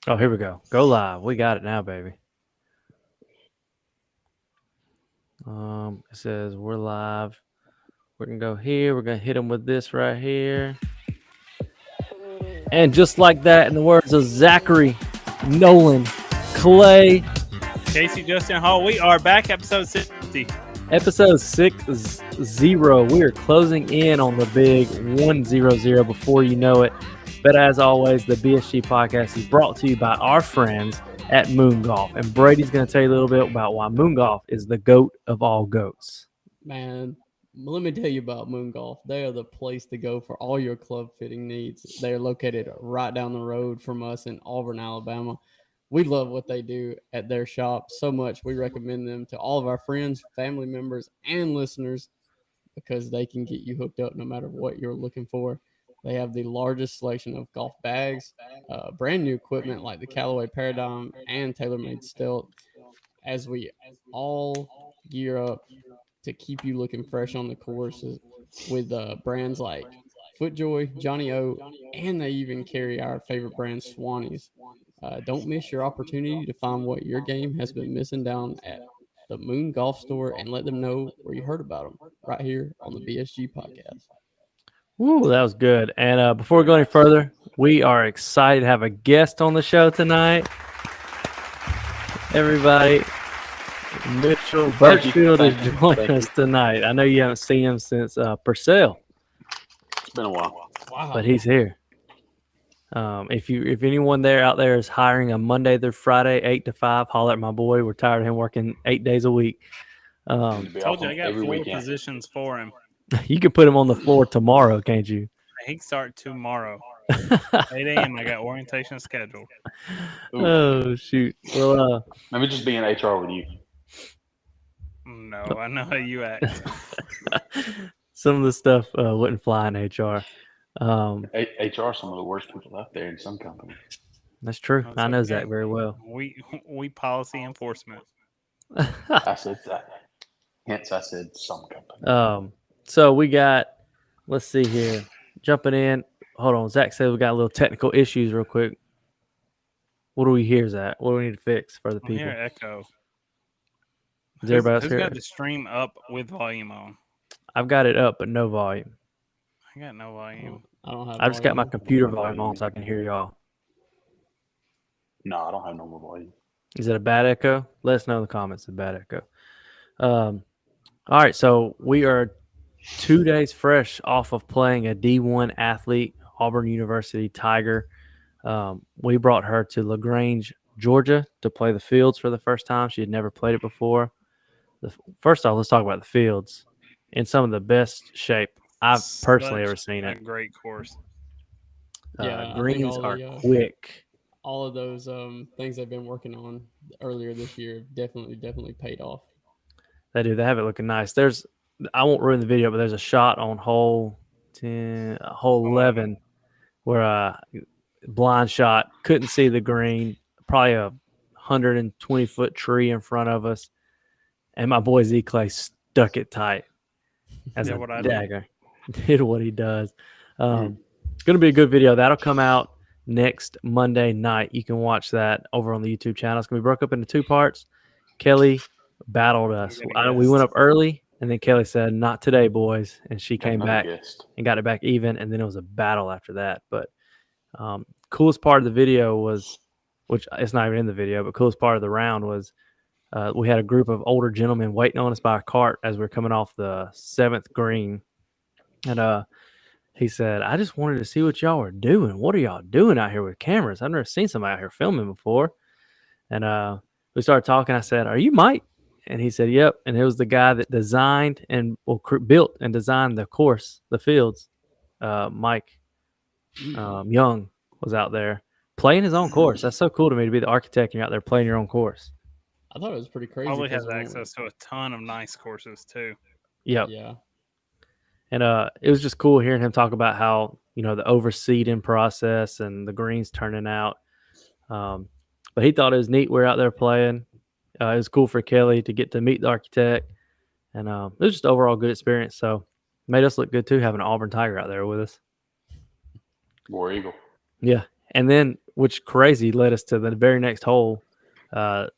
Oh, here we go. Go live. We got it now, baby. It says we're live. We're gonna go here. We're gonna hit them with this right here. And just like that, in the words of Zachary, Nolan, Clay, Casey, Justin Hall, we are back, episode 60. episode 60. We are closing in on the big 100 before you know it. But as always, the BSG podcast is brought to you by our friends at Moon Golf. And Brady's going to tell you a little bit about why Moon Golf is the GOAT of all goats. Man, let me tell you about Moon Golf. They are the place to go for all your club fitting needs. They are located right down the road from us in Auburn, Alabama. We love what they do at their shop so much. We recommend them to all of our friends, family members, and listeners because they can get you hooked up no matter what you're looking for. They have the largest selection of golf bags, brand new equipment like the Callaway Paradigm and TaylorMade Stealth, as we all gear up to keep you looking fresh on the course with brands like FootJoy, Johnny O, and they even carry our favorite brand, Swannies. Don't miss your opportunity to find what your game has been missing down at the Moon Golf Store and let them know where you heard about them right here on the BSG podcast. Woo, that was good. And before we go any further, we are excited to have a guest on the show tonight. Everybody, Mitchell Birchfield is joining us tonight. I know you haven't seen him since Purcell. It's been a while. Wow. But he's here. If anyone out there is hiring a Monday through Friday 8 to 5, holler at my boy. We're tired of him working 8 days a week. Told you I got four positions for him. You can put him on the floor tomorrow, can't you? He can start tomorrow. 8 a.m. I got orientation scheduled. Oh shoot! Well, let me just be in HR with you. No, I know how you act. Some of the stuff wouldn't fly in HR. HR, some of the worst people out there in some companies. That's true. That's I know okay. Zach very well. We policy enforcement. I said that. Hence, I said some company. So we got. Let's see here. Jumping in. Hold on. Zach said we got a little technical issues real quick. What do we hear, Zach? What do we need to fix for the people? Here, echo. Is everybody else who's here? got the stream up with volume on? I've got it up, but no volume. I got no volume. I don't have. I just got my computer volume on so I can hear y'all. No, I don't have no more volume. Is it a bad echo? Let us know in the comments. It's a bad echo. All right, so we are 2 days fresh off of playing a D1 athlete, Auburn University Tiger. We brought her to LaGrange, Georgia, to play the fields for the first time. She had never played it before. First off, let's talk about the fields. In some of the best shape I've personally ever seen it. Great course. Greens are quick. All of those things they've been working on earlier this year definitely paid off. They do. They have it looking nice. I won't ruin the video, but there's a shot on hole 11 where a blind shot, couldn't see the green, probably a 120-foot tree in front of us, and my boy Z Clay stuck it tight as a dagger. Did what he does. Going to be a good video. That'll come out next Monday night. You can watch that over on the YouTube channel. It's going to be broke up into 2 parts. Kelly battled us. We went up early, and then Kelly said, "Not today, boys," and she came back and got it back even, and then it was a battle after that. But coolest part of the video was, which it's not even in the video, but coolest part of the round was we had a group of older gentlemen waiting on us by a cart as we were coming off the 7th green, and he said, "I just wanted to see what y'all were doing. What are y'all doing out here with cameras? I've never seen somebody out here filming before." And we started talking. I said, "Are you Mike?" And he said, "Yep." And it was the guy that designed and built and designed the course, the fields. Mike Young was out there playing his own course. That's so cool to me to be the architect and you're out there playing your own course. I thought it was pretty crazy. Probably has access to a ton of nice courses too. Yep. Yeah. And it was just cool hearing him talk about how, the overseeding process and the greens turning out. But he thought it was neat. We're out there playing. It was cool for Kelly to get to meet the architect. And it was just overall good experience. So made us look good too, having an Auburn Tiger out there with us. War Eagle. Yeah. And then which crazy led us to the very next hole. What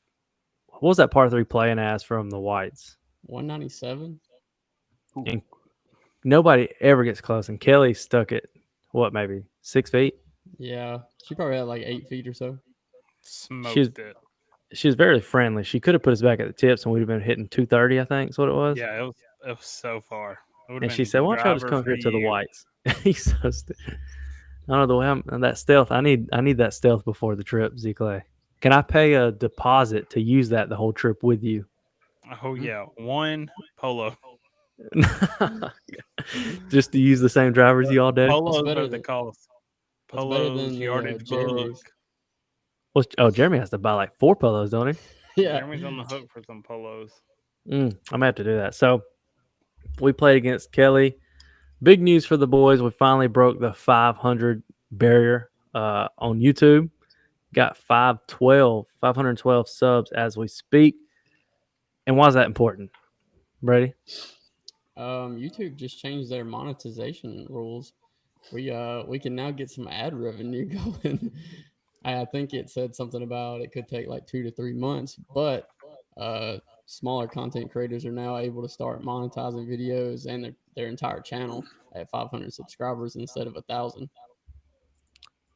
was that par 3 playing as from the whites? 197. And nobody ever gets close. And Kelly stuck it, what, maybe 6 feet? Yeah, she probably had like 8 feet or so. Smoked it. She was very friendly. She could have put us back at the tips and we'd have been hitting 230, I think is what it was. Yeah, it was so far. It would have And she been said, why don't y'all just driver come here for to the you. whites? He's so I don't know the way I'm that stealth. I need that stealth before the trip, Z Clay. Can I pay a deposit to use that the whole trip with you? Oh yeah, one polo. Just to use the same drivers you all do? Polos better are the than- cost. That's better Polos, than the yardage book. Jeremy's. Oh, Jeremy has to buy like 4 polos, don't he? Yeah. Jeremy's on the hook for some polos. I'm gonna have to do that. So we played against Kelly. Big news for the boys. We finally broke the 500 barrier on YouTube. Got 512 subs as we speak. And why is that important, Brady? YouTube just changed their monetization rules. We can now get some ad revenue going. I think it said something about it could take like 2 to 3 months, but smaller content creators are now able to start monetizing videos and their entire channel at 500 subscribers instead of 1,000.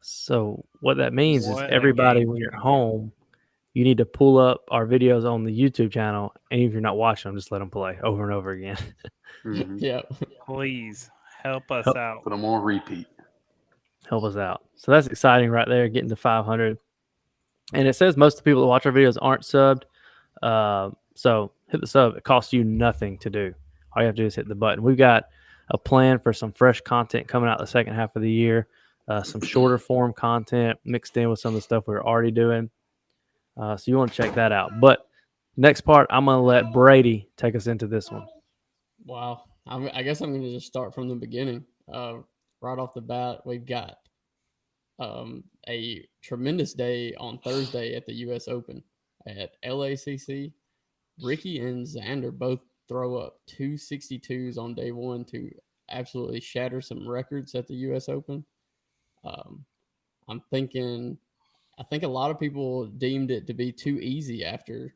So what that means is What a everybody, game when you're at changer. home, you need to pull up our videos on the YouTube channel, and if you're not watching them, just let them play over and over again. Mhm. Yeah. Please help us Help. out. Put them on repeat. Help us out. So that's exciting right there, getting to 500. And it says most of the people that watch our videos aren't subbed. So hit the sub. It costs you nothing to do. All you have to do is hit the button. We've got a plan for some fresh content coming out the second half of the year. Some shorter form content mixed in with some of the stuff we're already doing. So you want to check that out. But next part, I'm going to let Brady take us into this one. Wow. I guess I'm going to just start from the beginning. Right off the bat, we've got a tremendous day on Thursday at the U.S. Open at LACC. Ricky and Xander both throw up 262s on day one to absolutely shatter some records at the U.S. Open. I think a lot of people deemed it to be too easy after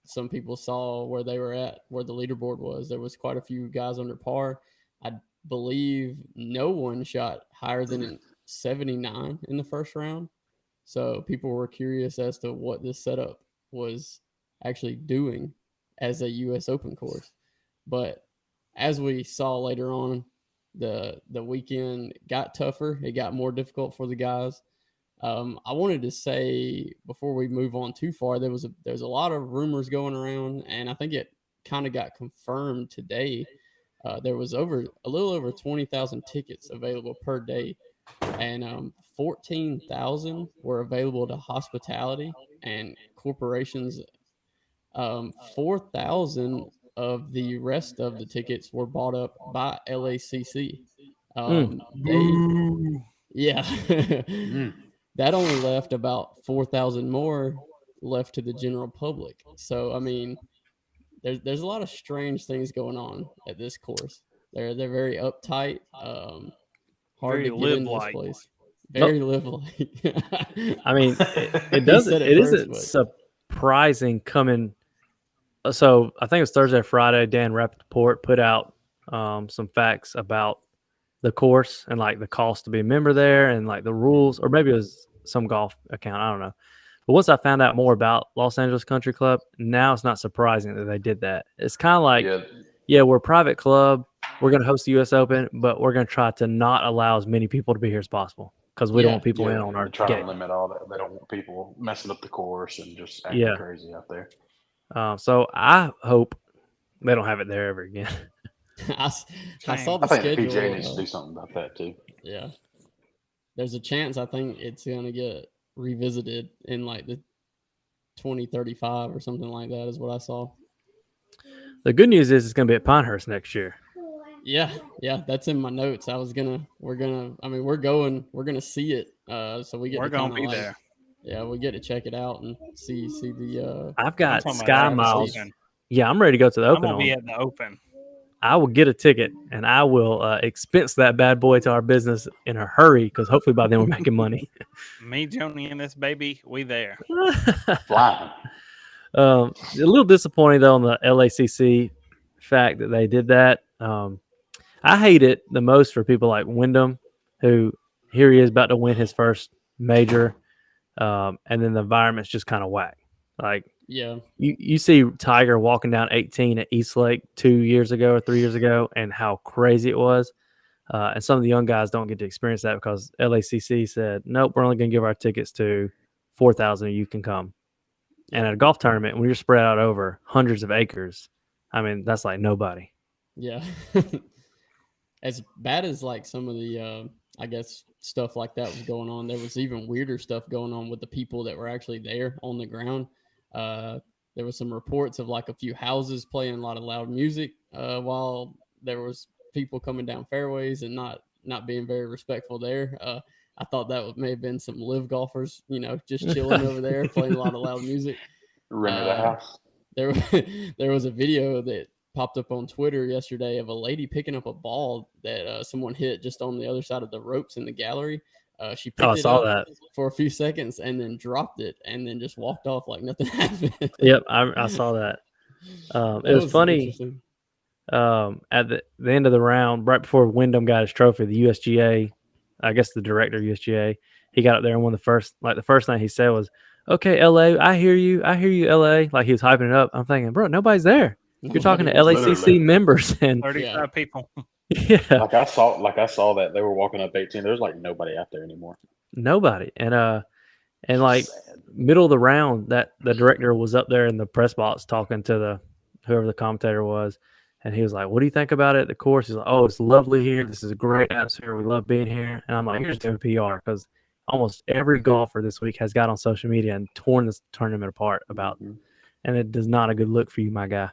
some people saw where they were at, where the leaderboard was. There was quite a few guys under par. I believe no one shot higher than an 79 in the first round. So people were curious as to what this setup was actually doing as a U.S. Open course. But as we saw later on, the weekend got tougher. It got more difficult for the guys. I wanted to say before we move on too far, there's a lot of rumors going around, and I think it kind of got confirmed today. There was a little over 20,000 tickets available per day, and 14,000 were available to hospitality and corporations. 4,000 of the rest of the tickets were bought up by LACC. Yeah. That only left about 4,000 more left to the general public. So I mean, there's a lot of strange things going on at this course. They're very uptight. Hard Very to get into this live-like. place. Very live-like. I mean, it He said doesn't. It first, isn't surprising coming. So I think it was Thursday or Friday. Dan Rappaport put out some facts about the course and like the cost to be a member there and like the rules, or maybe it was some golf account. I don't know. But once I found out more about Los Angeles Country Club, now it's not surprising that they did that. It's kind of like, yeah, we're a private club. We're going to host the U.S. Open, but we're going to try to not allow as many people to be here as possible because we don't want people in on our try gate. to limit all that. They don't want people messing up the course and just acting crazy out there. So I hope they don't have it there ever again. I saw the I think schedule. the PGA needs to do something about that too. Yeah. There's a chance I think it's going to get revisited in like the 2035 or something like that is what I saw. The good news is it's going to be at Pinehurst next year. Yeah, that's in my notes. We're going to see it. So we get We're to gonna be like, there. Yeah, we get to check it out and see the I've got talking Sky about Miles. Open. Yeah, I'm ready to go to the I'm Open. gonna be at the Open. I will get a ticket and I will expense that bad boy to our business in a hurry because hopefully by then we're making money. Me, Joni, and this baby, we there. Flying. A little disappointing though on the LACC fact that they did that. I hate it the most for people like Wyndham, who here he is about to win his first major, and then the environment's just kind of whack. Like Yeah. you see Tiger walking down 18 at Eastlake 2 years ago or 3 years ago, and how crazy it was. And some of the young guys don't get to experience that because LACC said, nope, we're only going to give our tickets to 4,000. You can come. And at a golf tournament, when you're spread out over hundreds of acres, I mean, that's like nobody. Yeah. As bad as like some of the, I guess, stuff like that was going on, there was even weirder stuff going on with the people that were actually there on the ground. There was some reports of like a few houses playing a lot of loud music while there was people coming down fairways and not being very respectful there. I thought that may have been some live golfers, just chilling over there playing a lot of loud music. Rented a house. There, there was a video that popped up on Twitter yesterday of a lady picking up a ball that someone hit just on the other side of the ropes in the gallery. She picked I it saw up that. for a few seconds and then dropped it and then just walked off like nothing happened. Yep, I saw that. It That was funny. interesting. At the end of the round, right before Wyndham got his trophy, the USGA, I guess the director of USGA, he got up there and one of the first thing he said was, "Okay, LA, I hear you, LA." Like he was hyping it up. I'm thinking, bro, nobody's there. You're talking to Nobody was- LACC Literally. members, and 35 people. yeah, Like I saw that they were walking up 18. There's like nobody out there anymore. nobody. And like Sad. middle of the round, that the director was up there in the press box talking to whoever the commentator was, and he was like, "What do you think about it?" The course, he's like, "Oh, it's lovely here. This is a great atmosphere. We love being here." And I'm like, "You're just doing PR," because almost every golfer this week has got on social media and torn this tournament apart about, Mhm. and it does not a good look for you, my guy.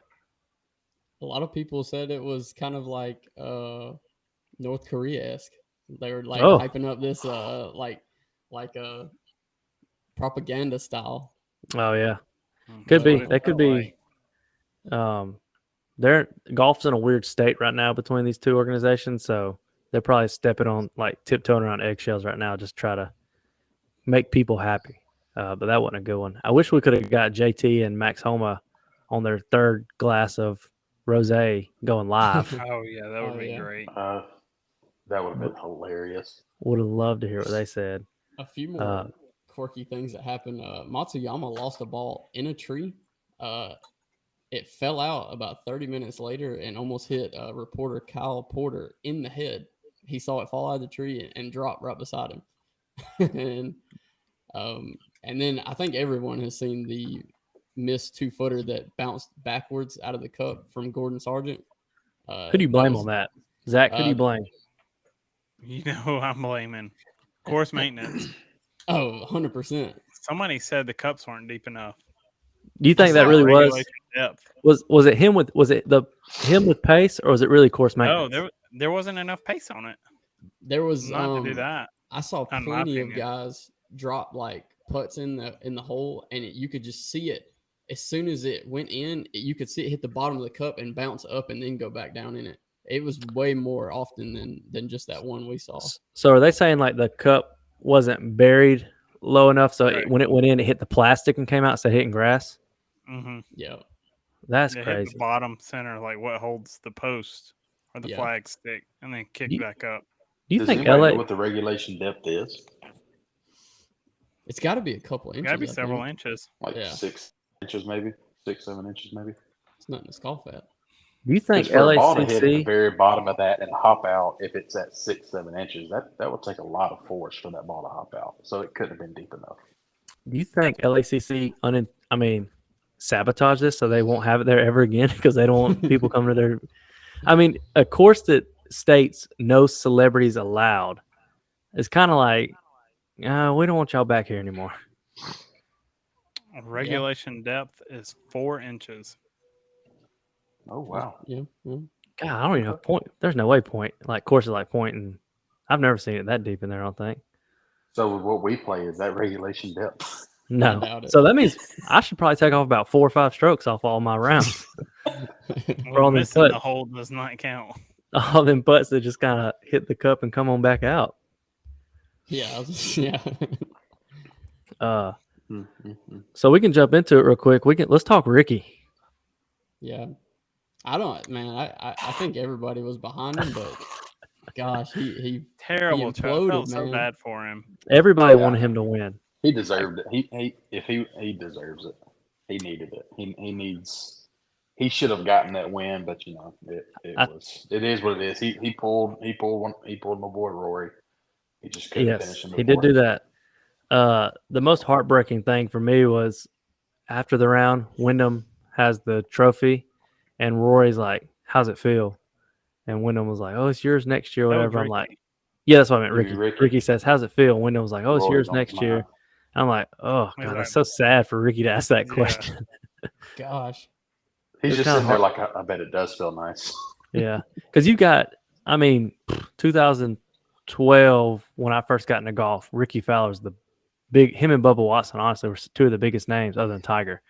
A lot of people said it was kind of like North Korea-esque. They were like Oh. hyping up this like propaganda style. Oh yeah, That's could be. what it That could felt be. They're golf's in a weird state right now between these two organizations, so they're probably stepping on like tiptoeing around eggshells right now, just try to make people happy. But that wasn't a good one. I wish we could have got JT and Max Homa on their third glass of rosé going live. Oh yeah, that would Oh, be yeah. great. That would have been hilarious. Would have loved to hear what they said. A few more quirky things that happened. Matsuyama lost a ball in a tree. It fell out about 30 minutes later and almost hit reporter Kyle Porter in the head. He saw it fall out of the tree and drop right beside him. And then I think everyone has seen the missed 2-footer that bounced backwards out of the cup from Gordon Sargent. Who do you blame on that? Zach, who do you blame? You know who I'm blaming? Course maintenance. Oh, 100%. Somebody said the cups weren't deep enough. Do you think that Not really was? regulation depth. Was it him with him with pace, or was it really course maintenance? No, there wasn't enough pace on it. There was Not to do that. I saw in my plenty of opinion. guys drop like putts in the hole, and you could just see it as soon as it went in. You could see it hit the bottom of the cup and bounce up, and then go back down in it. It was way more often than just that one we saw. So are they saying like the cup wasn't buried low enough, so Right. when it went in, it hit the plastic and came out, so hitting grass? Mm-hmm. Yeah, That's It hit crazy. the bottom center, like what holds the post or the Yeah. flag stick, and then kick You- back up. Do you Does think anybody LA? know what the regulation depth is? it's got to be a couple inches. Got to be I several think. inches. Like Yeah. 6 inches, maybe 6, 7 inches, maybe. It's nothing to scoff at. Do you think Because for a ball to hit at the LACC? very bottom of that and hop out, if it's at 6, 7 inches, that would take a lot of force for that ball to hop out. So it couldn't have been deep enough. Do you think LACC? Sabotage this so they won't have it there ever again because they don't want people coming to their. I mean, a course that states no celebrities allowed is kind of like, we don't want y'all back here anymore. Regulation depth is 4 inches. Oh wow! Yeah. God, I don't even know point. There's no way point like courses like point, and I've never seen it that deep in there. I don't think. So what we play is that regulation depth. No. doubt it. So that means I should probably take off about 4 or 5 strokes off all my rounds. Well, all them missing the putts. hole does not count. All them putts that just kind of hit the cup and come on back out. Yeah, yeah. So we can jump into it real quick. Let's talk Ricky. Yeah. I don't, man. I think everybody was behind him, but gosh, he Terrible choice. I imploded, felt so man. bad for him. Everybody Yeah. wanted him to win. He deserved it. He deserves it. He needed it. He should have gotten that win, but it is what it is. He pulled my boy Rory. He just couldn't finish Yes, him. he did do that. The most heartbreaking thing for me was after the round, Wyndham has the trophy, and Rory's like, "How's it feel?" And Wyndham was like, "Oh, it's yours next year, That was whatever." I'm like, Ricky. "Yeah, that's what I meant." Maybe Ricky. Ricky. Ricky says, "How's it feel?" And Wyndham was like, "Oh, it's Rory yours don't next mind. year." I'm like, "Oh He's God, like- that's so sad for Ricky to ask that Yeah. question." Gosh. He's It's just kinda sitting there like, I bet it does feel nice. Yeah, because you got, 2012 when I first got into golf, Ricky Fowler's him and Bubba Watson honestly were two of the biggest names other than Tiger.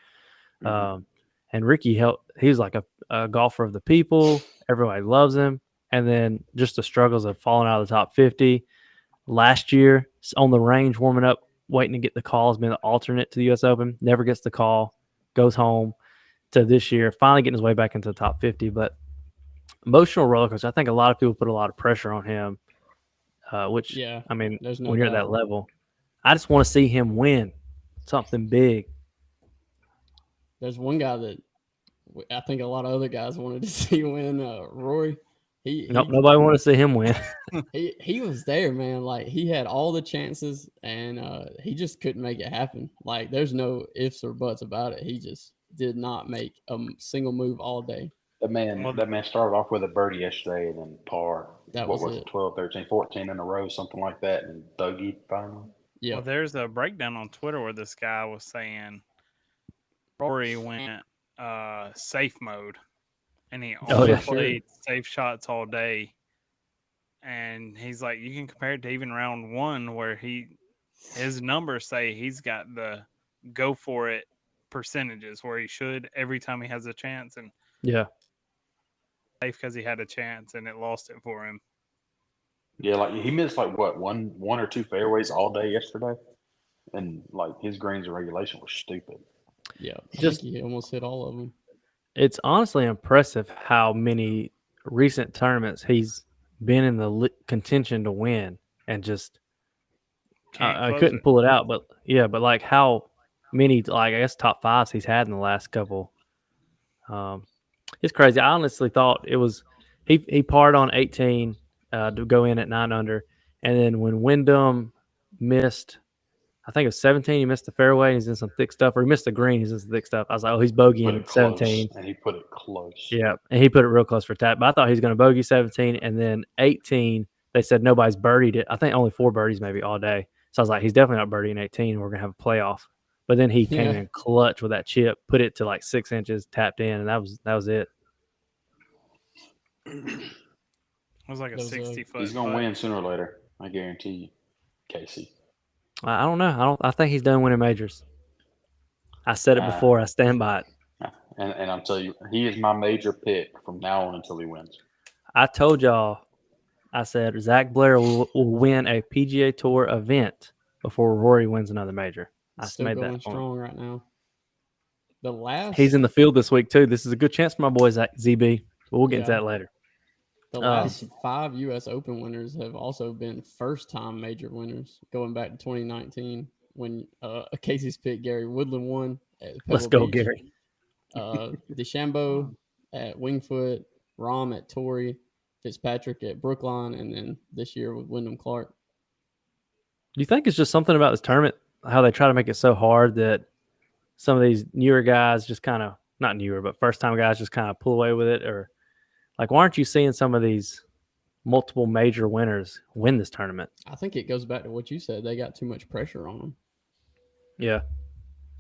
Mhm. And Ricky he was like a golfer of the people. Everybody loves him. And then just the struggles of falling out of the top 50. Last year on the range, warming up, waiting to get the call, has been the alternate to the U.S. Open. Never gets the call, goes home to this year, finally getting his way back into the top 50. But emotional roller coaster. I think a lot of people put a lot of pressure on him, which, Yeah, there's no when you're at that doubt. level, I just want to see him win something big. There's one guy that I think a lot of other guys wanted to see win. Rory. Nope, nobody want to see him win. He was there, man. Like he had all the chances, and he just couldn't make it happen. Like there's no ifs or buts about it. He just did not make a single move all day. That man started off with a birdie yesterday and then par. That what was was it. it, 12, 13, 14 in a row, something like that, and bogeyed finally. Yeah, Well, there's a breakdown on Twitter where this guy was saying Rory went safe mode, and he only yeah. played safe shots all day. And he's like, you can compare it to even round one where his numbers say he's got the go for it percentages where he should every time he has a chance, and Yeah. safe because he had a chance and it lost it for him. Yeah, like he missed like what one or two fairways all day yesterday, and like his greens and regulation were stupid. yeah. I Just- think he almost hit all of them. It's honestly impressive how many recent tournaments he's been in the contention to win and just I Close couldn't it. pull it out. But yeah, but like how many, like I guess top fives he's had in the last couple. It's crazy. I honestly thought it was he parred on 18 to go in at 9 under, and then when Wyndham missed, I think it was 17. He missed the fairway. He's in some thick stuff, or he missed the green. He's in some thick stuff. I was like, oh, he's Put bogeying it close, 17. and he put it close. Yeah, and he put it real close for tap. But I thought he was going to bogey 17, and then 18. They said nobody's birdied it. I think only 4 birdies maybe all day. So I was like, he's definitely not birdieing 18. We're going to have a playoff. But then he came in clutch with that chip, put it to like 6 inches, tapped in, and that was it. It was like a Those, 60-foot. He's gonna win sooner or later. I guarantee you, Casey. I don't know. I think he's done winning majors. I said it before. I stand by it. And I'm telling you, he is my major pick from now on until he wins. I told y'all, I said Zach Blair will win a PGA Tour event before Rory wins another major. I Still made going that point. strong right now. The last He's in the field this week too. This is a good chance for my boy ZB. But we'll get into Yeah. that later. The last 5 U.S. Open winners have also been first-time major winners, going back to 2019 when Casey's pick Gary Woodland won at Pebble Let's go, Beach. Gary. DeChambeau at Wingfoot, Rahm at Torrey, Fitzpatrick at Brookline, and then this year with Wyndham Clark. Do you think it's just something about this tournament, how they try to make it so hard that some of these newer guys just kind of, not newer, but first-time guys just kind of pull away with it? Or like, why aren't you seeing some of these multiple major winners win this tournament? I think it goes back to what you said. They got too much pressure on them. Yeah.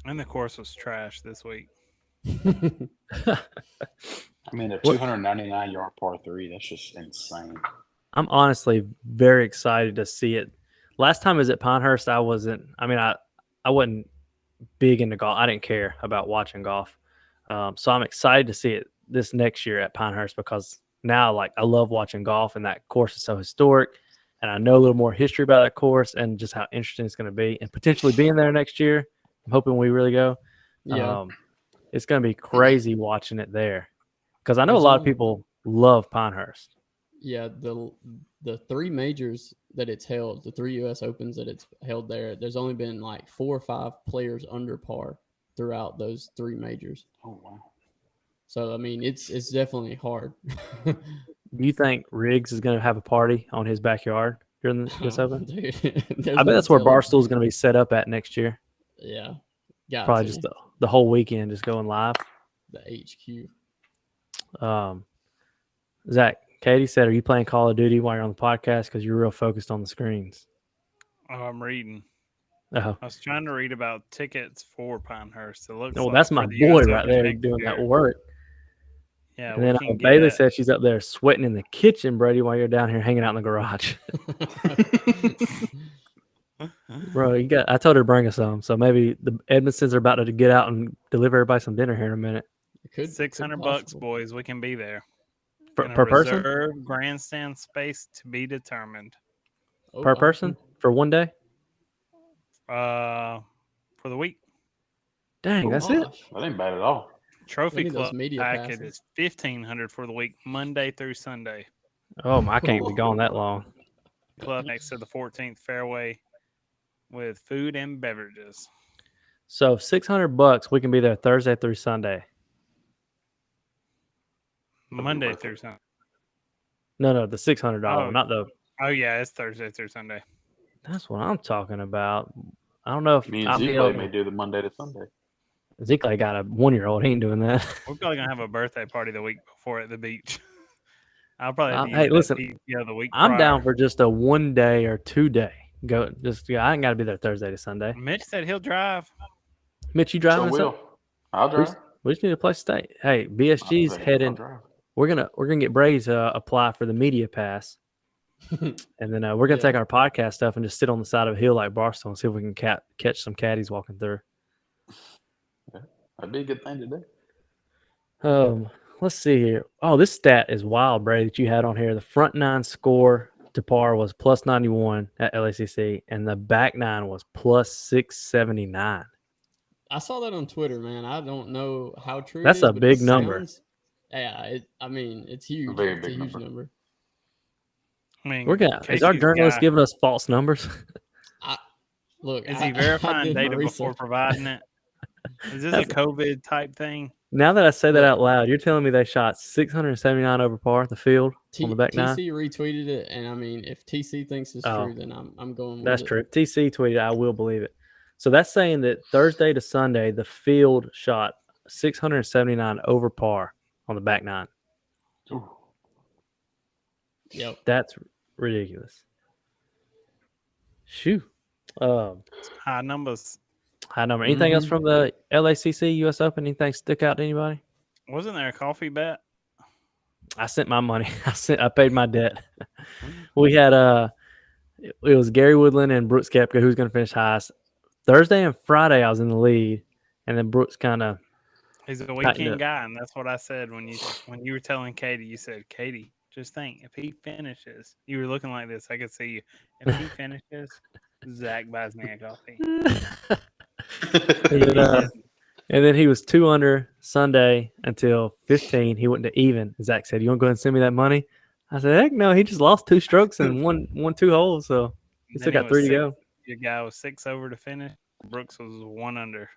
And the course was trash this week. I mean, a 299-yard par 3, that's just insane. I'm honestly very excited to see it. Last time I was at Pinehurst, I wasn't big into golf. I didn't care about watching golf. So I'm excited to see it this next year at Pinehurst because now, like, I love watching golf, and that course is so historic, and I know a little more history about that course and just how interesting it's going to be, and potentially being there next year. I'm hoping we really go. Yeah. It's going to be crazy watching it there because I know a There's lot of only- people love Pinehurst. Yeah, the 3 majors that it's held, the 3 U.S. Opens that it's held there, there's only been like 4 or 5 players under par throughout those 3 majors. Oh wow. So I mean, it's definitely hard. Do you think Riggs is going to have a party on his backyard during the US Open? Dude, I bet that's where Barstool is going to be set up at next year. Yeah, got Probably to. just the whole weekend, just going live. The HQ. Zach, Katie said, "Are you playing Call of Duty while you're on the podcast? Because you're real focused on the screens." Oh, I'm reading. Oh, I was trying to read about tickets for Pinehurst. It looks well, like that's for my the boy US right Open there next doing year. that work. Yeah, And then we can Bailey get said she's up there sweating in the kitchen, Brady, while you're down here hanging out in the garage. Bro, I told her to bring us some, so maybe the Edmondsons are about to get out and deliver everybody some dinner here in a minute. It could $600, possible. boys. We can be there. Per In a person? reserved grandstand space to be determined. Oh, Per wow. person for one day? For the week. Dang, Oh, that's it. gosh. That ain't bad at all. Trophy need those club media packet passes. is $1,500 for the week, Monday through Sunday. Oh, I can't be gone that long. Club next to the 14th fairway with food and beverages. So $600, we can be there Thursday through Sunday. Monday worth through it. Sunday. No, the $600, Oh. not the. Oh yeah, it's Thursday through Sunday. That's what I'm talking about. I don't know if Me and I'll be Zeke able may to. do the Monday to Sunday. Zeke got a 1-year-old. He ain't doing that. We're probably gonna have a birthday party the week before at the beach. I'll probably have to Hey, use listen, the week I'm prior. down for just a 1 day or 2 day. I ain't got to be there Thursday to Sunday. Mitch said he'll drive. Mitch, you So driving? us up? will. I'll drive. We just need a place to stay. Hey, I'll BSG's drive. heading. We're gonna get Brady to apply for the media pass, and then we're gonna Yeah. take our podcast stuff and just sit on the side of a hill like Barstow and see if we can catch some caddies walking through. That'd be a good thing to do. Let's see here. Oh, this stat is wild, Brady, that you had on here. The front 9 score to par was plus 91 at LACC, and the back 9 was plus 679. I saw that on Twitter, man. I don't know how true That's it is. a but big it number. sounds- Yeah, I mean, it's huge. Very It's a big huge number. number. I mean, Is our Casey's journalist guy- giving us false numbers? Look, Is I he verifying did my data before research. providing it? Is this a COVID type thing? Now that I say that Look. out loud, you're telling me they shot 679 over par at the field on the back 9? TC retweeted it, and I mean, if TC thinks it's Oh. true, then I'm going with That's it. true. TC tweeted, I will believe it. So that's saying that Thursday to Sunday, the field shot 679 over par on the back 9. Ooh. Yep. That's ridiculous. Shoo. High numbers. High number. Anything else from the LACC US Open? Anything stick out to anybody? Wasn't there a coffee bet? I sent my money. I paid my debt. We had it was Gary Woodland and Brooks Koepka who's going to finish highest. Thursday and Friday I was in the lead, and then Brooks kind of. He's a up. weekend guy, and that's what I said when you were telling Katie. You said, Katie, just think, if he finishes, you were looking like this. I could see you. If he finishes, Zach buys me a coffee. And then he was 2 under Sunday until 15. He went to even. Zach said, "You want to go ahead and send me that money?" I said, "Heck no." He just lost 2 strokes and won 2 holes, so he still Then got was 3 to go. Your guy was 6 over to finish. Brooks was 1 under.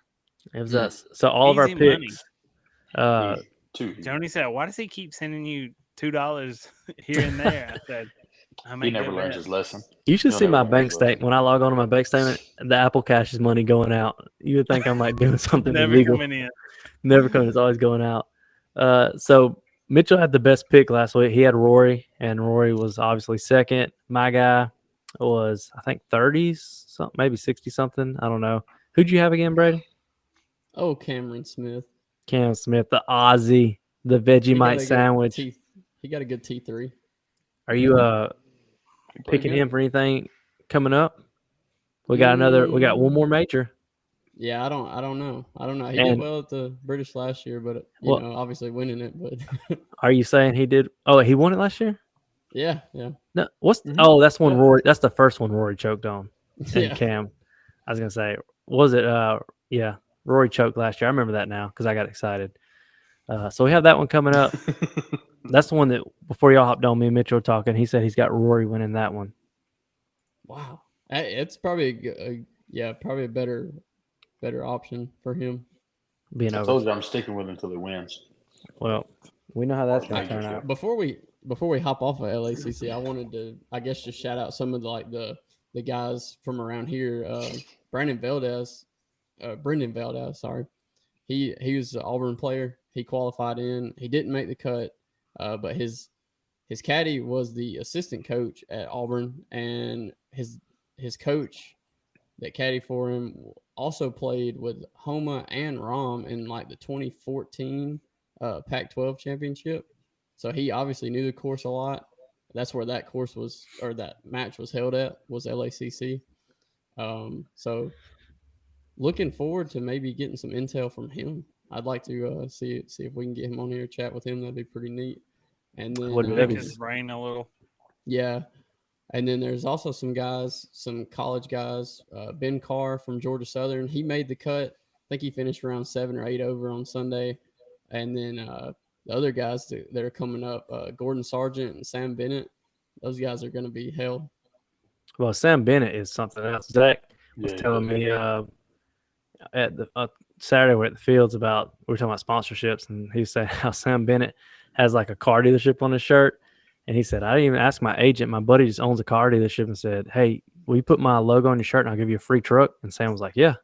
It was us. So all of our Easy money. picks. Two. Joni said, "Why does he keep sending you $2 here and there?" I said, "I He make never good learns bets." his lesson. You should You'll see never my learn bank his statement. When I log on to my bank statement, the Apple Cash is money going out. You would think I'm like doing something Never illegal. coming in. Never comes. It's always going out. So Mitchell had the best pick last week. He had Rory, and Rory was obviously second. My guy was, I think, 30s, something, maybe 60 something. I don't know. Who'd you have again, Brady? Oh, Cameron Smith. Cam Smith, the Aussie, the He got a Vegemite good sandwich. He got a good T3. Are you Pretty picking good. him for anything coming up? We got one more major. Yeah, I don't know. He did And well at the British last year, but well, obviously winning it. But are you saying he did? Oh, he won it last year? yeah, No, what's Mhm. oh, that's one Yeah. Rory. That's the first one Rory choked on. And yeah. Cam, I was gonna say, was it? Yeah, Rory choked last year. I remember that now because I got excited. So we have that one coming up. That's the one that before y'all hopped on, me and Mitchell were talking. He said he's got Rory winning that one. Wow, it's probably probably a better option for him. Being I over. told you I'm sticking with him until he wins. Well, we know how that's gonna Major turn ship. out. Before we hop off of LACC, I wanted to just shout out some of the guys from around here. Brendan Valdez, sorry. He was an Auburn player. He qualified in. He didn't make the cut, but his caddy was the assistant coach at Auburn, and his coach that caddy for him also played with Homa and Rom in like the 2014 Pac-12 championship. So he obviously knew the course a lot. That's where that course was, or that match was held at, was LACC. So looking forward to maybe getting some intel from him. I'd like to see if we can get him on here, chat with him. That'd be pretty neat. And then Would be Pick that'd his brain a little. yeah, and then there's also some guys, some college guys. Ben Carr from Georgia Southern, he made the cut. I think he finished around 7 or 8 over on Sunday. And then the other guys that are coming up, Gordon Sargent and Sam Bennett, those guys are going to be hell. Well, Sam Bennett is something else. Zach was Yeah, he telling is. me at the Saturday we're at the fields about we were talking about sponsorships, and he said how Sam Bennett has like a car dealership on his shirt, and he said I didn't even ask my agent. My buddy just owns a car dealership, and said, "Hey, will you put my logo on your shirt and I'll give you a free truck?" And Sam was like, "Yeah."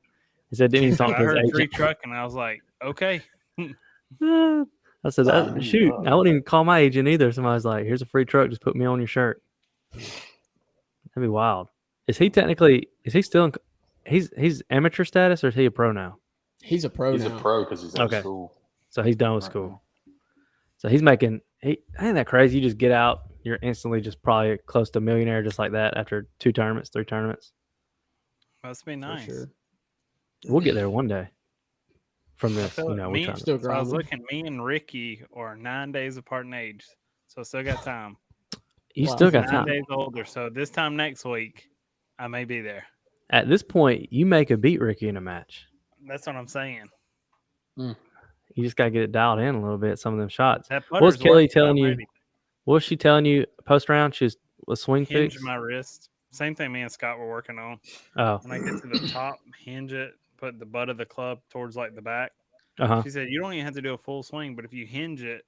He said, "Didn't even talk I to his heard free agent." truck, and I was like, okay. I said, Sign me "Shoot, up. I wouldn't even call my agent either." Somebody's like, "Here's a free truck, just put me on your shirt." That'd be wild. Is he technically? Is he still in? He's amateur status, or is he a pro now? He's a pro He's now. a pro because he's out Okay. of school. So he's done with right school. now. So he's making. Ain't that crazy? You just get out, you're instantly just probably close to a millionaire just like that after 2 tournaments, 3 tournaments. Must be For nice. sure. We'll get there one day. From I this, feel we're me, trying. Still so I was grinding. looking. Me and Ricky are 9 days apart in age, so I still got time. You Wow. still got 9 time. days older, so this time next week, I may be there. At this point, you make a beat Ricky in a match. That's what I'm saying. You just gotta get it dialed in a little bit. Some of them shots. That What was putter's Kelly working telling you? already. What was she telling you post round? She was swing Hinge fix. my wrist. Same thing me and Scott were working on. Oh, When I get to the top, hinge it, put the butt of the club towards like the back. uh-huh. She said you don't even have to do a full swing, but if you hinge it,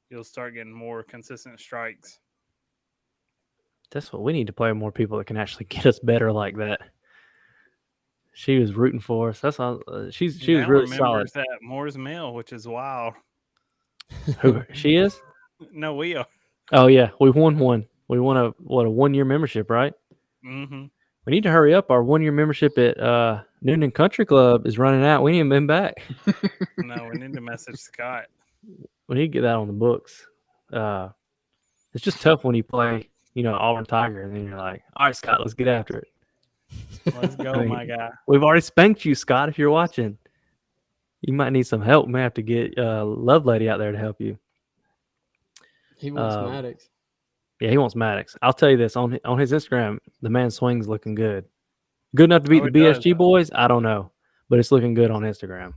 you'll start getting more consistent strikes. That's what we need to play with more people that can actually get us better like that. She was rooting for us. That's all. She was Now really solid. remembers at Moore's Mill, which is wild. Who she is? No, we are. Oh yeah, we won one. We won a 1-year membership, right? Mm-hmm. We need to hurry up. Our 1-year membership at Noonan Country Club is running out. We ain't even been back. No, we need to message Scott. We need to get that on the books. It's just tough when you play, Auburn Tiger, and then you're like, all right, Scott, let's get after it. Let's go, I mean, my guy. We've already spanked you, Scott. If you're watching, you might need some help. We may have to get Love Lady out there to help you. He wants Um, Maddox. Yeah, he wants Maddox. I'll tell you this on his Instagram, the man swings looking good. Good enough to beat Oh, the it does. BSG boys? I don't know, but it's looking good on Instagram.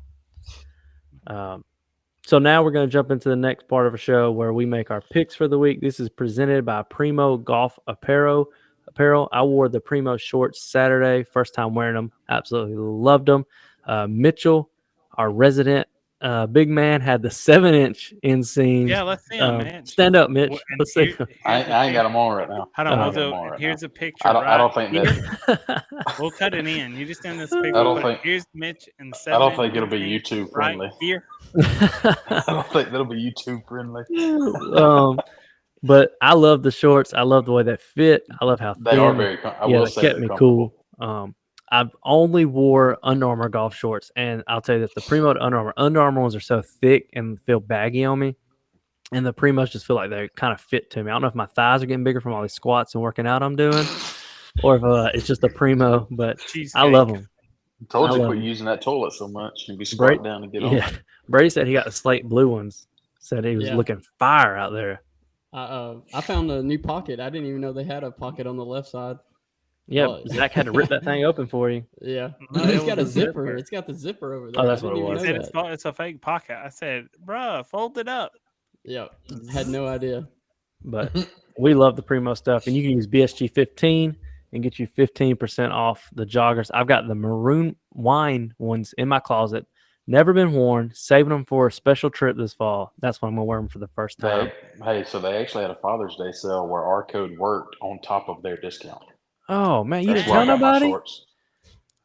So now we're going to jump into the next part of the show where we make our picks for the week. This is presented by Primo Golf Apparel. I wore the Primo shorts Saturday, first time wearing them. Absolutely loved them. Mitchell, our resident big man, had the 7-inch inseams. Yeah, let's see him, man. Stand up, Mitch. Well, and Let's see. I ain't got them on right now. Hold on, I we'll ain't got 'em do. on right Here's now. a picture. I don't think here. that. We'll cut it in. You just stand this picture. I don't put it- think- Here's Mitch and I don't think it'll be 7 YouTube right friendly. here. I don't think that'll be YouTube friendly. But I love the shorts. I love the way they fit. I love how They are thin. very. I Yeah, will they say kept they're me comfortable. cool. I've only wore Under Armour golf shorts, and I'll tell you this: the Primo to Under Armour ones are so thick and feel baggy on me, and the Primos just feel like they kind of fit to me. I don't know if my thighs are getting bigger from all these squats and working out I'm doing, or if it's just a Primo. But I love them. Told I you love quit him. using that toilet so much and be Brady, squatting down and get yeah, on. Brady said he got the slate blue ones. Said he was Yeah. looking fire out there. I found a new pocket. I didn't even know they had a pocket on the left side. Yeah, But Zach had to rip that thing open for you. yeah, No, it's it got a was a zipper. zipper. It's got the zipper over Oh, there. I that's what didn't it even was. know He said that. it's a fake pocket. I said, bruh, fold it up. Yep, had no idea. But we love the Primo stuff, and you can use BSG 15 and get you 15% off the joggers. I've got the maroon wine ones in my closet, never been worn, saving them for a special trip this fall. That's when I'm gonna wear them for the first time. Hey, so they actually had a Father's Day sale where our code worked on top of their discount. Oh man, you That's didn't where tell I got my nobody? shorts.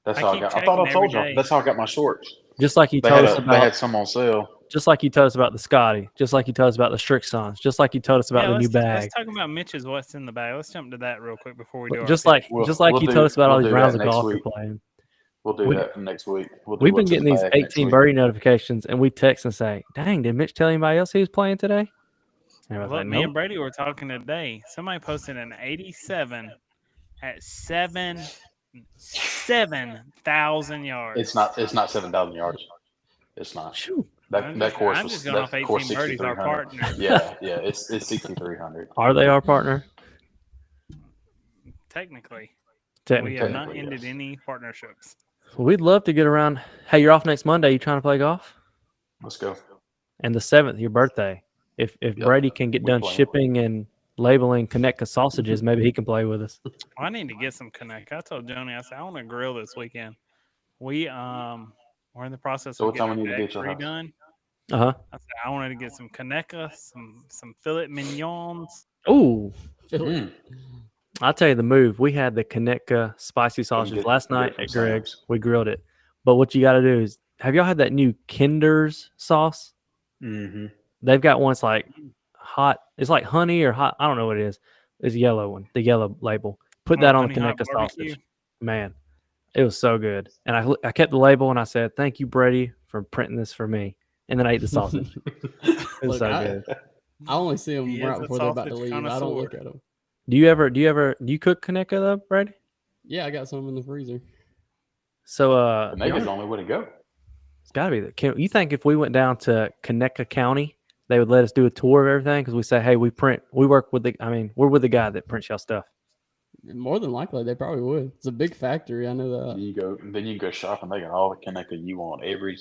That's I how I keep got. I thought I checking told every you. day. That's how I got my shorts. Just like you They told had us they about, had some on sale. just like you told us about the Scotty, just like you told us about the Strixons, just like you told us about Yeah, the new let's bag, talk about Mitch's what's in the bag. Let's jump to that real quick before we do our just pick. like We'll, just like you told us about all we'll these do rounds that of next golf you're week. playing. We'll do We- that for next week. We'll do We've been what's in getting the these bag next 18 week. birdie notifications, and we text and say, "Dang, did Mitch tell anybody else he was playing today?" And I was Look, like, me "Nope." and Brady were talking today. Somebody posted an 87 at 7,000 yards. It's not 7,000 yards. It's not. Shoo. That course I'm was just going off 18 birdies, our 6,300. partner. Yeah, it's 6,300. Are they our partner? Technically, we Technically. have not Technically, ended yes. any partnerships. We'd love to get around. Hey, you're off next Monday. You trying to play golf? Let's go. And the 7th, your birthday. If Yep. Brady can get We done playing. shipping and labeling Connecticut sausages, maybe he can play with us. I need to get some Connect. I told Joni, I said, I want to grill this weekend. We're in the process So of what time getting we our need to deck be at your house? redone. Uh-huh. I said I wanted to get some Kaneka, some filet mignons. Ooh, Mm. I'll tell you the move. We had the Connecticut spicy sausage last get it night from at Greg's. Sam's. We grilled it. But what you got to do is, have y'all had that new Kinder's sauce? Mm-hmm. They've got one that's like hot. It's like honey or hot. I don't know what it is. It's a yellow one, the yellow label. Put that on the Honey hot Connecticut barbecue. sausage. Man, it was so good. And I kept the label and I said, "Thank you, Brady, for printing this for me." And then I ate the sausage. It was Look, so I good. only see them He is right a before they're about to sausage leave. I don't look connoisseur. at them. Do you cook Connecticut though, Brady? Yeah, I got some in the freezer. So The Navy's the only way to go. it's got to be. You think if we went down to Connecticut County, they would let us do a tour of everything? Because we say, hey, we work with we're with the guy that prints y'all stuff. More than likely, they probably would. It's a big factory. I know that. Then you go shopping. They got all the Connecticut you want, every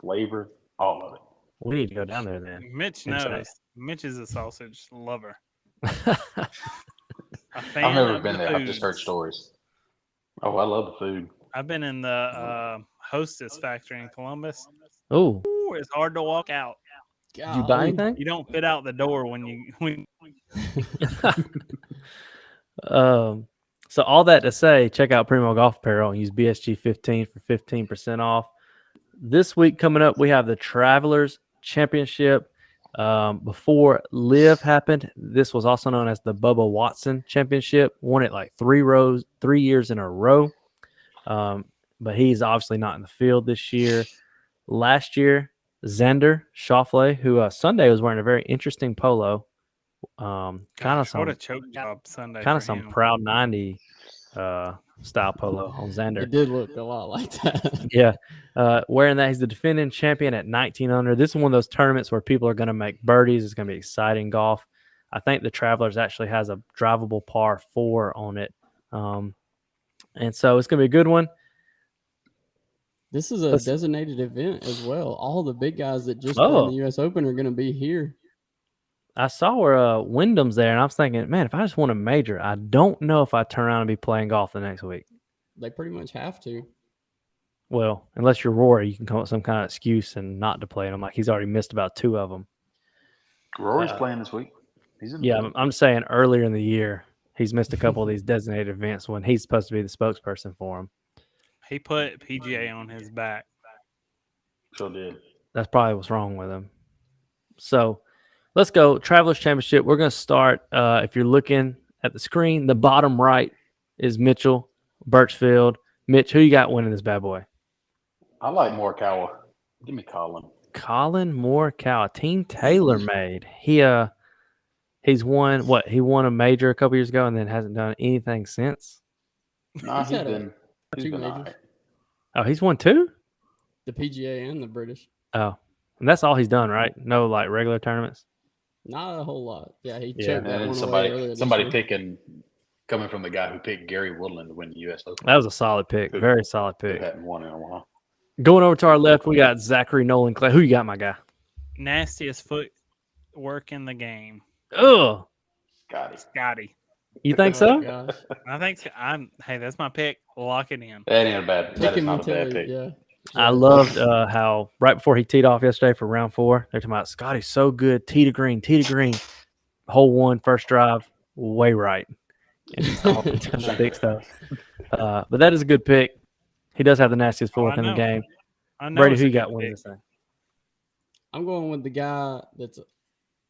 flavor, all of it. We need to go down there then. Mitch and say- knows. Mitch is a sausage lover. Oh, A fan I've never of been the there. I've just heard foods. stories. Oh, I love the food. I've been in the Hostess factory in Columbus. Ooh, Ooh, it's hard to walk out. did you buy Golly. anything? You don't fit out the door when you. So all that to say, check out Primo Golf Apparel and use BSG 15 for 15% off. This week coming up, we have the Travelers Championship. Before Live happened, this was also known as the Bubba Watson Championship. Won it like 3 years in a row. But he's obviously not in the field this year. Last year, Xander Schauffele, who Sunday was wearing a very interesting polo. Kind of What a some choke job Sunday. kind for of some him. Proud 90 style polo on Xander. It did look a lot like that. Yeah. Wearing that, he's the defending champion at 19 under. This is one of those tournaments where people are going to make birdies. It's going to be exciting golf. I think the Travelers actually has a drivable par 4 on it. And so it's going to be a good one. This is a Let's- designated event as well. All the big guys that just played in Oh. the U.S. Open are going to be here. I saw where Wyndham's there, and I was thinking, man, if I just won a major, I don't know if I turn around and be playing golf the next week. They pretty much have to. Well, unless you're Rory, you can come up with some kind of excuse and not to play. And I'm like, he's already missed about 2 of them. Rory's playing this week. He's in. Yeah, I'm saying earlier in the year, he's missed a couple of these designated events when he's supposed to be the spokesperson for them. He put PGA on his back. Sure did. That's probably what's wrong with him. So let's go. Travelers Championship. We're going to start. If you're looking at the screen, the bottom right is Mitchell, Birchfield. Mitch, who you got winning this bad boy? I like Morikawa. Give me Colin. Colin Morikawa, Team Taylor made. He's won what? He won a major a couple years ago and then hasn't done anything since. Nah, He's had he's 2 been majors. all right. Oh, he's won 2? The PGA and the British. Oh, and that's all he's done, right? No, like, regular tournaments? Not a whole lot. Yeah, he Yeah. choked And that then one away earlier somebody this year. picking, coming from the guy who picked Gary Woodland to win the U.S. Open. That was a solid pick. Very solid Who pick. hadn't won in a while. Going over to our left, we got Zachary Nolan Clay. Who you got, my guy? Nastiest footwork in the game. Ugh. Scotty. You think Oh, so? gosh. I think so. Hey, that's my pick. Lock it in. That ain't a bad. That Pick is him not a until bad pick. yeah. I loved how right before he teed off yesterday for round 4, they're talking about Scotty's so good, tee to green. Hole 1, first drive, way right. And he's all the big stuff. But that is a good pick. He does have the nastiest footwork in the game. I know. Brady, it's who a you got good winning pick. this thing? I'm going with the guy that's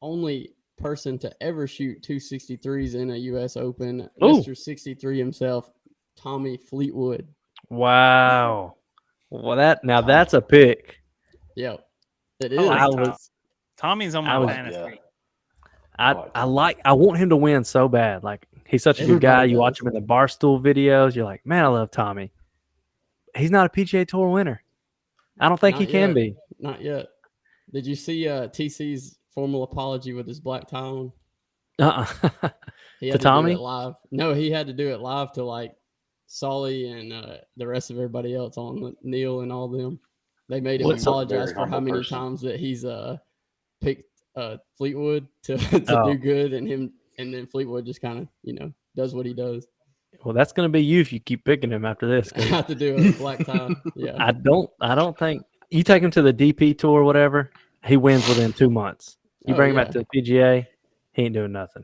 only person to ever shoot 263s in a U.S. Open, Ooh. Mr. 63 himself, Tommy Fleetwood. Wow. Well, that's a pick. Yep, it I is. like Tommy's on my was- fantasy. I want him to win so bad. Like, he's such a good guy. Everybody You watch does. him in the Barstool videos. You're like, man, I love Tommy. He's not a PGA Tour winner. I don't think he Not can yet. be. Not yet. Did you see TC's formal apology with his black tie on? Uh-uh. He To had to Tommy? do it live. No, he had to do it live to like Sully and the rest of everybody else on Neil and all them. They made him What's a apologize very for how humble many person. times that he's picked Fleetwood to Oh. do good, and then Fleetwood just kind of does what he does. Well, that's going to be you if you keep picking him after this. 'cause Have to do it with black tie. Yeah. I don't think you take him to the DP tour or whatever, he wins within 2 months. You Oh, bring him yeah. back to the PGA, he ain't doing nothing.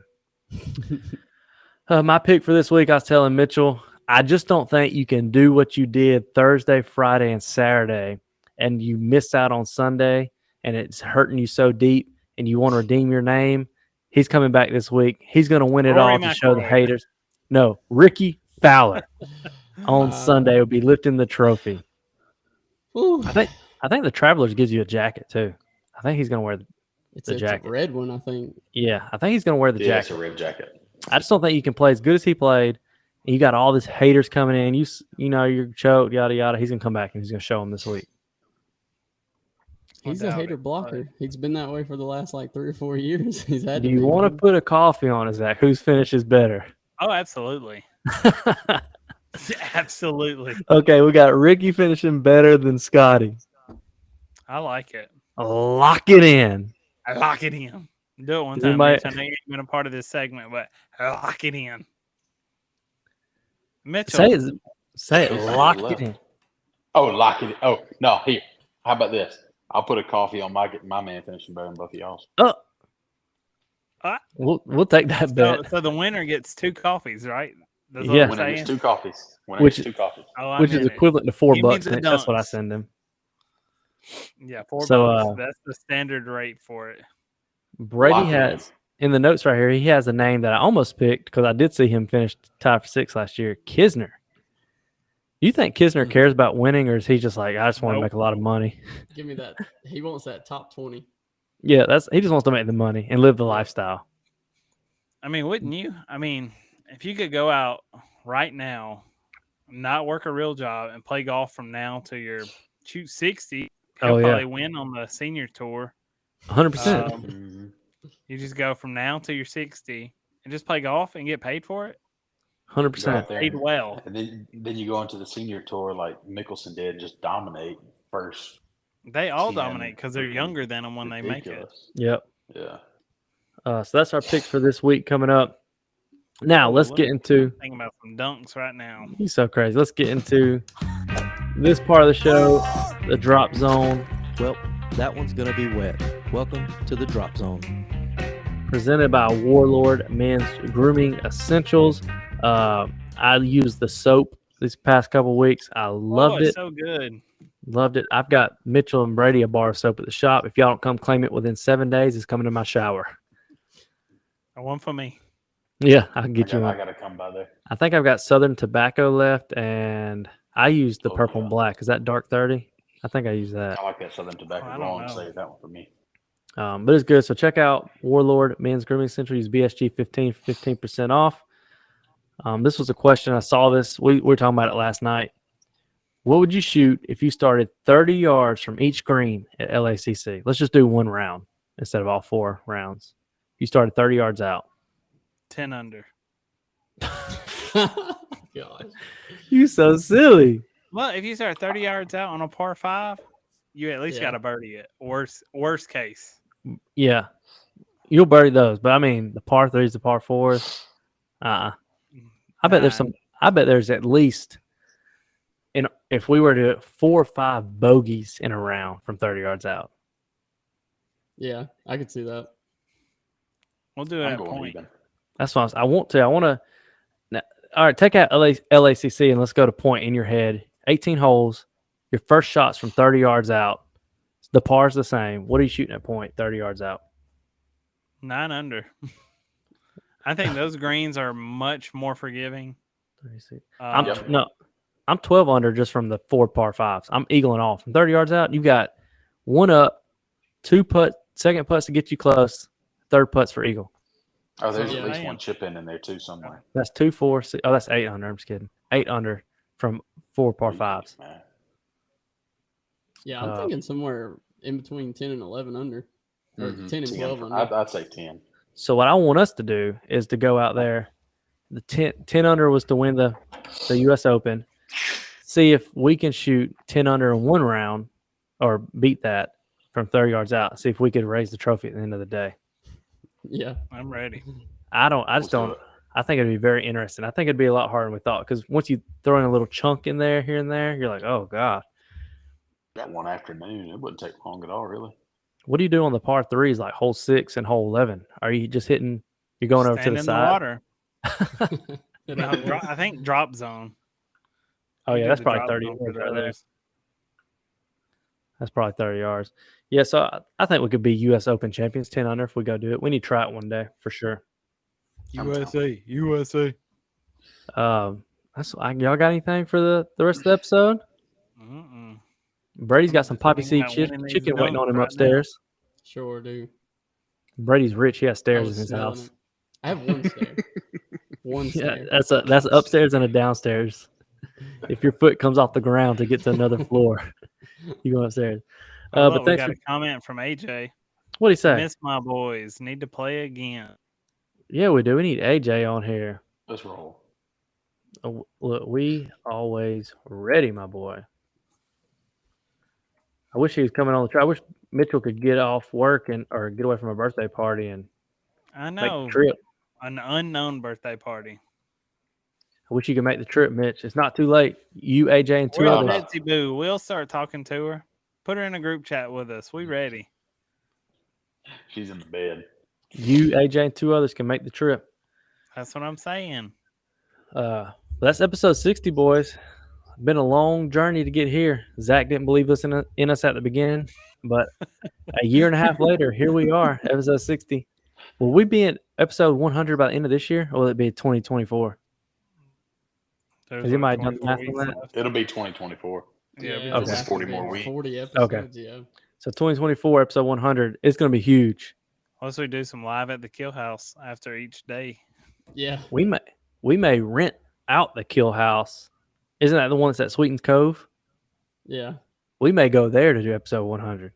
My pick for this week, I was telling Mitchell, I just don't think you can do what you did Thursday, Friday, and Saturday, and you miss out on Sunday, and it's hurting you so deep, and you want to redeem your name. He's coming back this week. He's going to win it Rory all to show the McIlroy. haters. No, Ricky Fowler on Wow. Sunday will be lifting the trophy. Whew. I think the Travelers gives you a jacket too. I think he's going to wear It's the a jacket. red one, I think. Yeah, I think he's going to wear the Yeah, it's jacket. a red jacket. I just don't think you can play as good as he played. And you got all these haters coming in. You know you're choked, yada yada. He's gonna come back and he's gonna show them this week. He's I a doubt hater it, blocker. He's been that way for the last like 3 or 4 years. He's had Do to you be. want to put a coffee on it, Zach? Whose finish is better? Oh, absolutely. Absolutely. Okay, we got Ricky finishing better than Scotty. I like it. Lock it in. I lock it in. Do it one Does time, anybody- Mitch. I know you've been a part of this segment, but lock it in. Mitchell. Say it. He's Lock left. it in. Oh, lock it. Oh no, here. How about this? I'll put a coffee on my man finishing better than both of y'all's. Oh, Ah. we'll take that bet. So the winner gets 2 coffees, right? That's Yeah. what I'm Winner gets saying? 2 coffees. Winner Which- gets 2 coffees. Oh, I'm Which is in it. equivalent to $4. Give me the Mitch. That's what I dunks. send him. Yeah, $4. So, That's the standard rate for it. Brady Lock it in. has in the notes right here. He has a name that I almost picked because I did see him finish tied for 6 last year. Kisner. You think Kisner cares about winning, or is he just like, I just want to Nope. make a lot of money? Give me that. He wants that top 20. Yeah, he just wants to make the money and live the lifestyle. I mean, wouldn't you? I mean, if you could go out right now, not work a real job, and play golf from now to your shoot 60, he'll Oh, yeah. probably win on the senior tour. 100%. Mhm. You just go from now to your 60 and just play golf and get paid for it. 100%. Go out there Paid well. and then you go into the senior tour like Mickelson did, and just dominate first. They all 10, dominate because they're younger than them when they make it. Ridiculous. Yep. Yeah. So that's our picks for this week coming up. Now, Oh, let's look, get into Thinking about some dunks right now. He's so crazy. Let's get into this part of the show, the drop zone, Well, that one's going to be wet. Welcome to the Drop Zone. presented by Warlord Men's Grooming Essentials. I used the soap these past couple weeks. I loved it's it. so good. Loved it. I've got Mitchell and Brady a bar of soap at the shop. If y'all don't come claim it within 7 days, it's coming to my shower. One for me. Yeah, I can get you I one. gotta come by there. I think I've got Southern Tobacco left, and I used the Oh, purple yeah. and black. Is that dark 30? I think I used that. I like that Southern Tobacco. I Go don't on and know. save that one for me. But it's good. So check out Warlord Men's Grooming Center. Use BSG 15% off. This was a question. I saw this. We were talking about it last night. What would you shoot if you started 30 yards from each green at LACC? Let's just do one round instead of all 4 rounds. You started 30 yards out. 10 under. Gosh. You so silly. Well, if you start 30 yards out on a par 5, you at least Yeah. got to birdie it. Worst case. Yeah. You'll birdie those, but I mean the par 3s, the par 4s. I bet there's some. I bet there's at least, if we were to 4 or 5 bogeys in a round from 30 yards out. Yeah, I could see that. We'll do it I'm at going point. even. That's what I want to. I want to. All right, take out LACC and let's go to point in your head. 18 holes. Your first shot's from 30 yards out. The par's the same. What are you shooting at point 30 yards out? 9 under. I think those greens are much more forgiving. 36. Um, I'm 12 under just from the 4 par 5s. I'm eagling off from 30 yards out. You got 1 up, 2 second putts to get you close, 3rd putts for eagle. Oh, there's Yeah, at least I am. one chip in there too somewhere. That's 2, 4, 6. Oh, that's 8 under. I'm just kidding. 8 under from 4 par 5s. Man. Yeah, I'm thinking somewhere in between 10 and 11 under, or Mhm. 10 and 12 under. I'd say 10. So what I want us to do is to go out there. The 10 under was to win the U.S. Open. See if we can shoot 10 under in one round or beat that from 30 yards out. See if we could raise the trophy at the end of the day. Yeah. I'm ready. I just Let's do don't. it. I think it'd be very interesting. I think it'd be a lot harder than we thought because once you throw in a little chunk in there, here and there, you're like, oh god. That one afternoon, it wouldn't take long at all, really. What do you do on the par 3s like hole 6 and hole 11? Are you just hitting? You're going over to Stand the in side. the water. It No, happens. I think drop zone. Oh We yeah, do that's the probably drop 30 zone for yards right there. those. That's probably 30 yards. Yeah, so I think we could be U.S. Open champions 10 under if we go do it. We need to try it one day for sure. USA. Y'all got anything for the rest of the episode? Mm-mm. Brady's got some poppy Thinking seed about winning these chicken waiting on him dunks right now. upstairs. Sure do. Brady's rich. He has I stairs in was his smelling house. it. I have one stair. One Yeah, stair. that's upstairs and a downstairs. If your foot comes off the ground to get to another floor, you go upstairs. Oh, But look, we thanks got for a comment from AJ. what do you say? Miss my boys. Need to play again. Yeah, we do. We need AJ on here. Let's roll. Look, we always ready, my boy. I wish he was coming on the trip. I wish Mitchell could get off work or get away from a birthday party and I make know. the trip. An unknown birthday party. I wish you could make the trip, Mitch. It's not too late. You, AJ, and 2 Where's others. Betsy Boo? We'll start talking to her. Put her in a group chat with us. We ready. She's in the bed. You, AJ, and 2 others can make the trip. That's what I'm saying. That's episode 60, boys. Been a long journey to get here. Zach didn't believe us in us at the beginning, but a year and a half later, here we are, episode 60. Will we be in episode 100 by the end of this year, or will it be 2024? There's Has anybody done 24 math on weeks that? left. It'll be 2024. Yeah, it because Okay. has to 40 be more weeks. 40 Okay. episodes, yeah. So 2024, episode 100, it's going to be huge. Unless we do some live at the Kill House after each day. Yeah. We may rent out the Kill House. Isn't that the one that's at Sweetens Cove? Yeah. We may go there to do episode 100.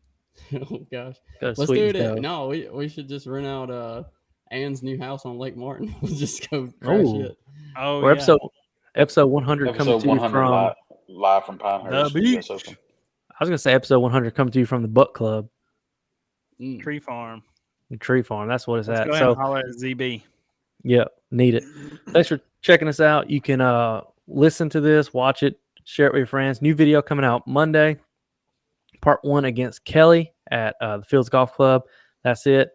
Oh gosh. Go to Let's do Sweetens it. Cove. No, we should just rent out Ann's new house on Lake Martin. We'll just go crash Ooh. it. Oh, Or yeah. episode 100 coming Episode to you 100 from. live from Pinehurst. The US beach. Open. I was gonna say episode 100 coming to you from the Buck Club, Mm. Tree Farm. the Tree Farm. That's what it's Let's at. go ahead So and holler at ZB. yeah, need it. Thanks for checking us out. You can listen to this, watch it, share it with your friends. New video coming out Monday. Part 1 against Kelly at the Fields Golf Club. That's it.